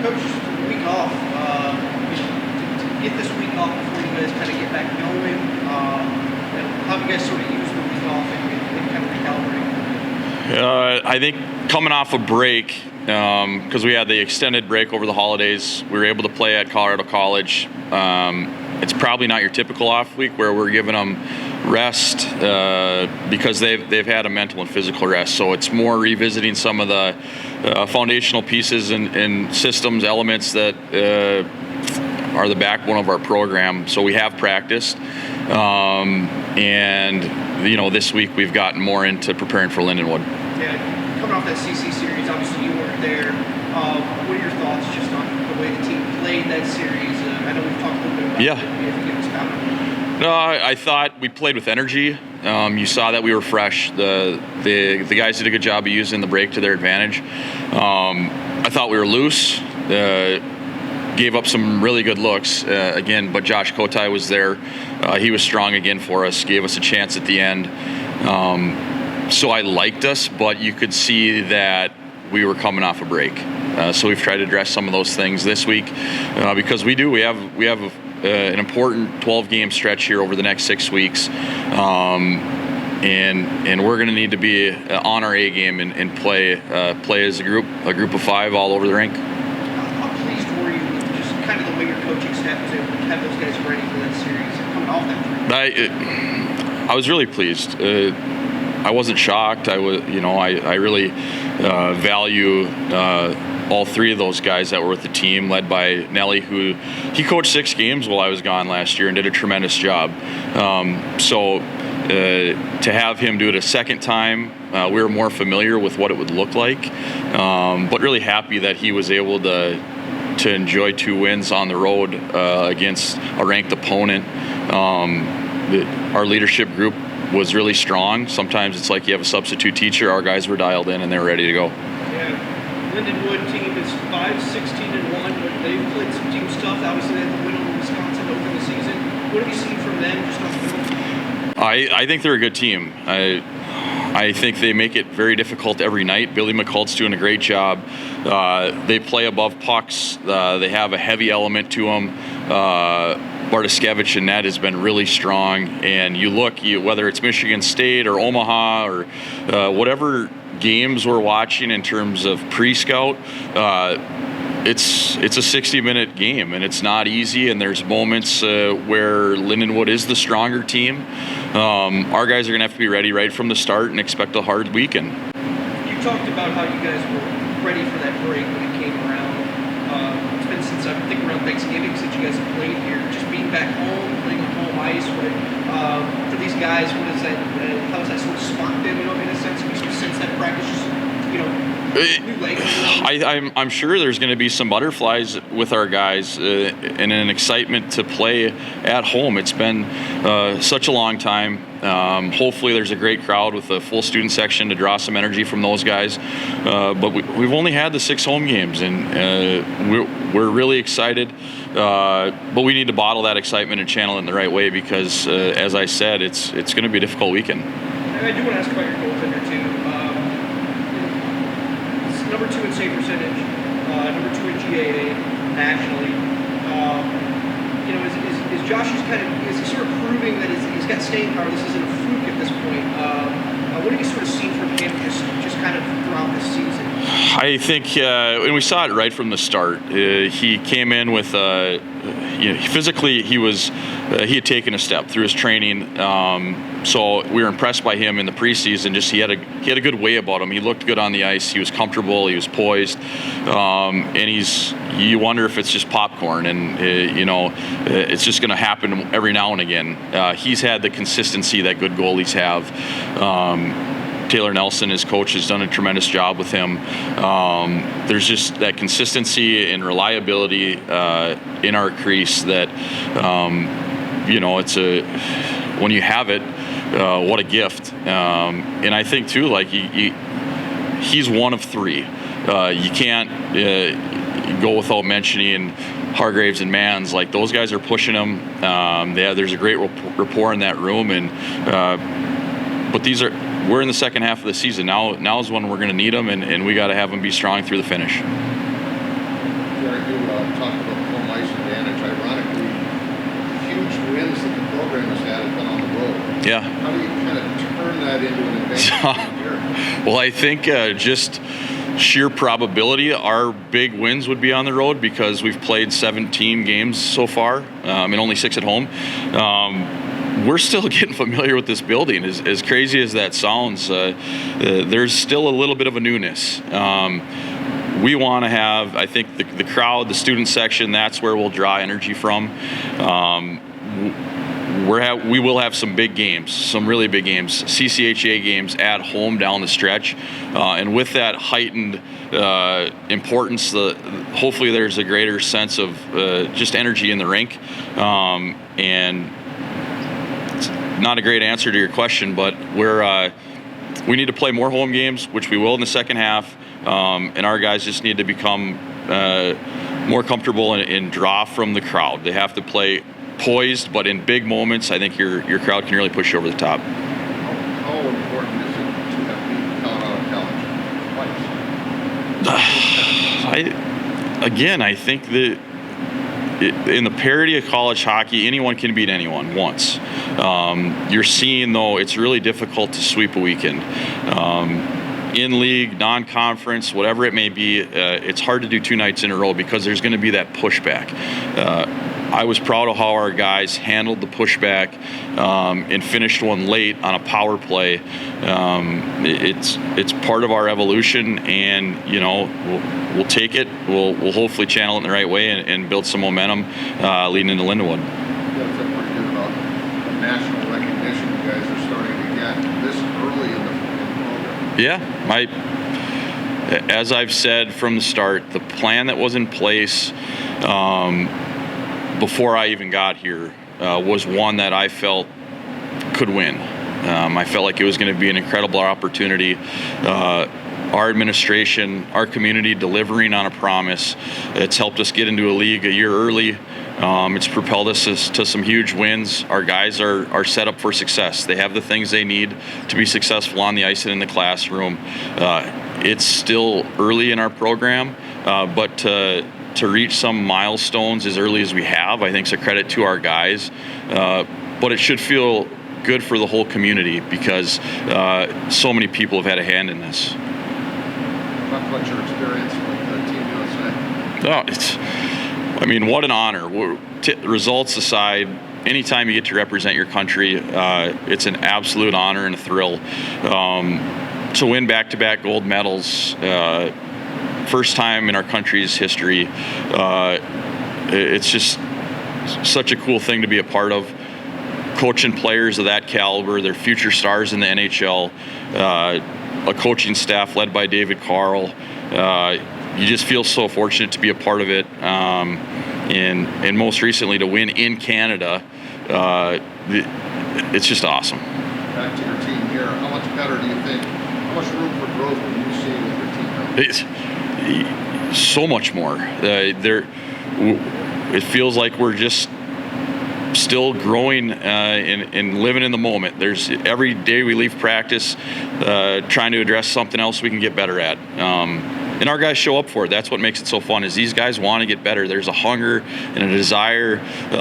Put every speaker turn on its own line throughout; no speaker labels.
Coach, the week off, to get this week off before you guys kind of get back going, and how have you guys sort of used the week off and kind of recalibrate?
I think coming off a break, because we had the extended break over the holidays, we were able to play at Colorado College. It's probably not your typical off week where we're giving them rest because they've had a mental and physical rest. So it's more revisiting some of the foundational pieces and systems, elements that are the backbone of our program. So we have practiced, and this week we've gotten more into preparing for Lindenwood.
Yeah, coming off that CC series, obviously you weren't there. What are your thoughts just on the way the team played that series? I know we've talked a little bit about it. If you could expound on it.
No, I thought we played with energy. You saw that we were fresh. The guys did a good job of using the break to their advantage. I thought we were loose. Gave up some really good looks again, but Josh Kotai was there. He was strong again for us. Gave us a chance at the end. So I liked us, but you could see that we were coming off a break. So we've tried to address some of those things this week because we have an important 12-game stretch here over the next 6 weeks, and we're going to need to be on our A game and play as a group of 5 all over the rink.
How pleased were you with just kind of the way your coaching staff was able to have those guys ready for that series coming off that break?
I was really pleased. I wasn't shocked. I really value all 3 of those guys that were with the team, led by Nelly, who he coached 6 games while I was gone last year and did a tremendous job. So to have him do it a second time, we were more familiar with what it would look like, but really happy that he was able to enjoy 2 wins on the road against a ranked opponent. Our leadership group was really strong. Sometimes it's like you have a substitute teacher. Our guys were dialed in and they were ready to go.
Yeah, Lindenwood team is 5-16-1, but they've played some team stuff. Obviously, they had the win over Wisconsin to open the season. What have you seen from them just on the field?
I think they're a good team. I think they make it very difficult every night. Billy McCult's doing a great job. They play above pucks. They have a heavy element to them. Bartoskevich and net has been really strong. And you look, whether it's Michigan State or Omaha or whatever games we're watching in terms of pre-scout, it's a 60-minute game, and it's not easy, and there's moments where Lindenwood is the stronger team. Our guys are going to have to be ready right from the start and expect a hard weekend.
You talked about how you guys were ready for that break when it came around. It's been since, I think, around Thanksgiving since you guys have played here. Just being back home, playing on home ice, for these guys, how does that sort of spark them, in a sense? You sort of sense that practice just, new legs?
I'm sure there's going to be some butterflies with our guys and an excitement to play at home. It's been such a long time. Hopefully there's a great crowd with a full student section to draw some energy from those guys. But we've only had the 6 home games, and we're really excited. But we need to bottle that excitement and channel it in the right way because, as I said, it's going to be a difficult weekend.
And I do want to ask about your goaltender, too. Number 2 in save percentage, number 2 in GAA nationally. Is Josh is he sort of proving that he's got staying power? This isn't a fluke at this point. What have you sort of seen from him just kind of throughout this season?
I think, and we saw it right from the start. He came in with, physically he had taken a step through his training. So we were impressed by him in the preseason. Just he had a good way about him. He looked good on the ice. He was comfortable. He was poised, and you wonder if it's just popcorn, and it's just going to happen every now and again. He's had the consistency that good goalies have. Taylor Nelson, his coach, has done a tremendous job with him. There's just that consistency and reliability in our crease that, it's when you have it, what a gift. And I think, too, like he's one of 3. You can't go without mentioning Hargraves and Mans. Like, those guys are pushing him. There's a great rapport in that room. But we're in the second half of the season. Now is when we're going to need them, and we got to have them be strong through the finish.
Garrett, you talked about home ice advantage. Ironically, huge wins that the program has had have been on the road.
Yeah.
How do you kind of turn that into an advantage here?
Well, I think just sheer probability, our big wins would be on the road because we've played 17 games so far and only 6 at home. We're still getting familiar with this building. As crazy as that sounds, there's still a little bit of a newness. We want to have, I think, the crowd, the student section, that's where we'll draw energy from. We will have some big games, some really big games, CCHA games at home down the stretch. And with that heightened importance, hopefully there's a greater sense of just energy in the rink. And it's not a great answer to your question, but we need to play more home games, which we will in the second half. And our guys just need to become more comfortable and draw from the crowd. They have to play poised, but in big moments, I think your crowd can really push you over the top.
How important is it to have beaten Colorado College?
I think that in the parity of college hockey, anyone can beat anyone once. You're seeing, though, it's really difficult to sweep a weekend. In league, non-conference, whatever it may be, it's hard to do 2 nights in a row because there's going to be that pushback. I was proud of how our guys handled the pushback and finished one late on a power play. It's part of our evolution, and we'll take it. We'll hopefully channel it in the right way and build some momentum leading into Lindenwood.
You guys feel pretty good about the national recognition you guys are starting to get this early in the program.
Yeah, as I've said from the start, the plan that was in place before I even got here was one that I felt could win. I felt like it was going to be an incredible opportunity. Our administration, our community delivering on a promise. It's helped us get into a league a year early. It's propelled us to some huge wins. Our guys are set up for success. They have the things they need to be successful on the ice and in the classroom. It's still early in our program, but to reach some milestones as early as we have, I think is a credit to our guys. But it should feel good for the whole community because so many people have had a hand in this.
Talk about your experience with Team USA.
What an honor. Results aside, anytime you get to represent your country, it's an absolute honor and a thrill. To win back-to-back gold medals, first time in our country's history, it's just such a cool thing to be a part of. Coaching players of that caliber, they're future stars in the NHL, a coaching staff led by David Carl. You just feel so fortunate to be a part of it, and most recently to win in Canada. It's just awesome.
Back to your team here, how much better do you think? How much room for growth do you see with your team now?
So much more. It feels like we're just still growing and living in the moment. There's every day we leave practice trying to address something else we can get better at. And our guys show up for it. That's what makes it so fun, is these guys want to get better. There's a hunger and a desire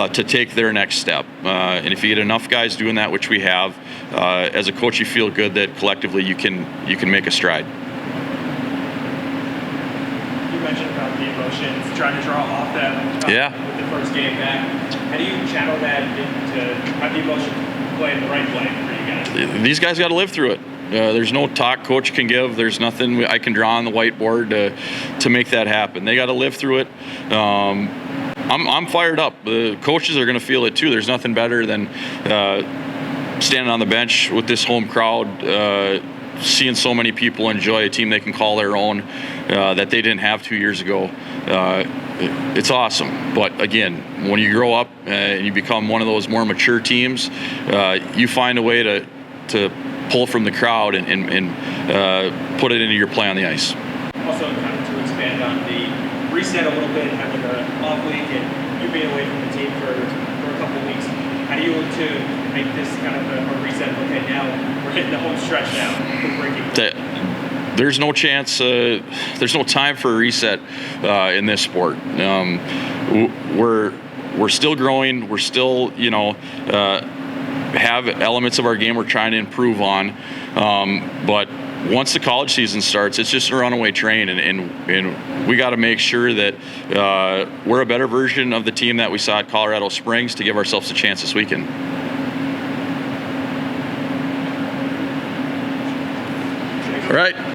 to take their next step. And if you get enough guys doing that, which we have, as a coach, you feel good that collectively you can make a stride.
You mentioned about the emotions, trying to draw off that with the first game back. How do you channel that into have the emotions play in the right way for you guys?
These guys got to live through it. There's no talk coach can give. There's nothing I can draw on the whiteboard to make that happen. They got to live through it. I'm fired up. The coaches are going to feel it too. There's nothing better than standing on the bench with this home crowd, seeing so many people enjoy a team they can call their own that they didn't have 2 years ago. It's awesome. But again, when you grow up and you become one of those more mature teams, you find a way to pull from the crowd and put it into your play on the ice.
Also, kind of to expand on the reset a little bit, having an off week and you being away from the team for a couple of weeks. How do you look to make this kind of a reset? Okay, now we're hitting the home stretch now. We're breaking.
there's no chance. There's no time for a reset in this sport. We're still growing. We're still, have elements of our game we're trying to improve on. But once the college season starts, it's just a runaway train, and we got to make sure that we're a better version of the team that we saw at Colorado Springs to give ourselves a chance this weekend. All right.